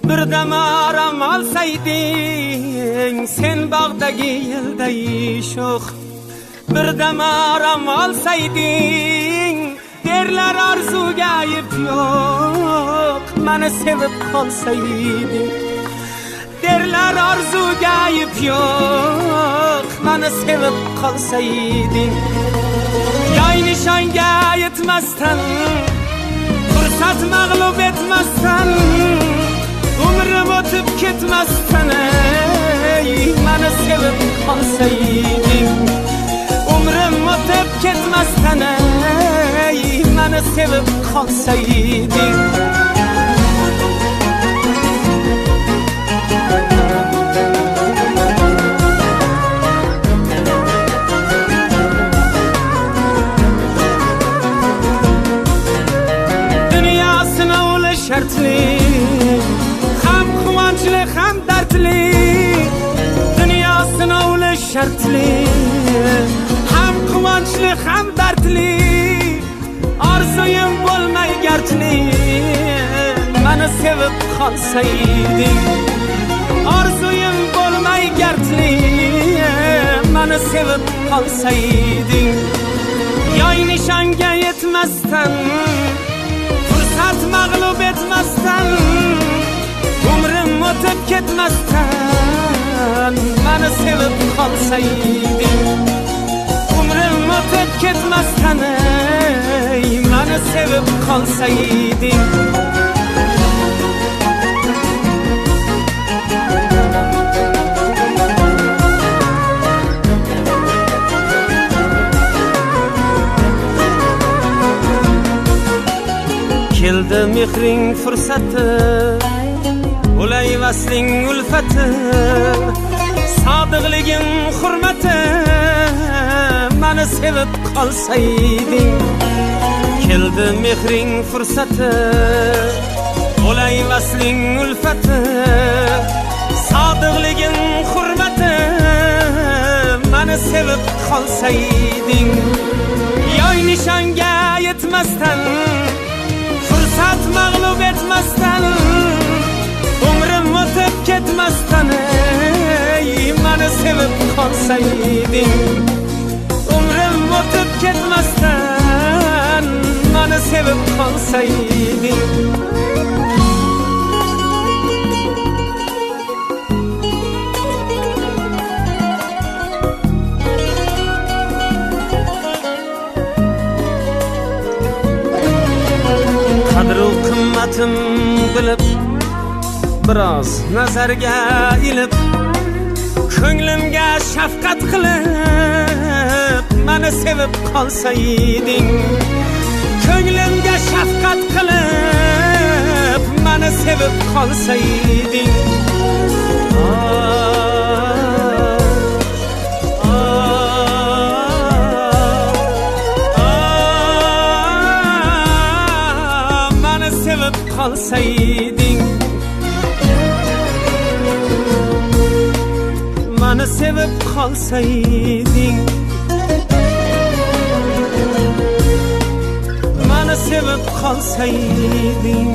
birdam aram olsayding sen bog'dagi yilday sho'x, birdam aram olsayding derlar orzuga ayb yo'q, meni sevib qolsayding derlar orzuga ayb yo'q, meni sevib qolsayding. Yoy nishonga yetmasdan, fursat mag'lub etmasdan, umrim o'tib ketmasdan meni sevib qolsayding, umrim o'tib ketmasdan meni sevib qolsayding. Shartli, ham quvonchli, ham dardli, dunyo sinovli shartli, ham quvonchli, ham dardli, orzuyim bo'lmay garchli, meni sevib qolsayding, orzuyim bo'lmay garchli, meni sevib qolsayding. Yoy nishonga yetmasdan, fursat mag'lub etmasdan, umrim o'tib ketmasdan meni sevib qolsayding, umrim o'tib ketmasdan meni sevib qolsayding. Keldi mehring fursati, ulay vasling ulfati, sodiqligim hurmati, meni sevib qolsayding. Keldi mehring fursati, ulay vasling ulfati, sodiqligim hurmati, meni sevib qolsayding. Yoy nishonga yetmasdan, fursat mag'lub etmasdan, umrim o'tib ketmasdan meni sevib qolsayding, umrim o'tib ketmasdan meni sevib qolsayding. Qadru qimmatim bilib, biroz nazarga ilib, ko'nglimga shafqat qilib meni sevib qolsayding, ko'nglimga shafqat qilib meni sevib qolsayding. Sevib qolsayding, meni sevib qolsayding, meni sevib qolsayding.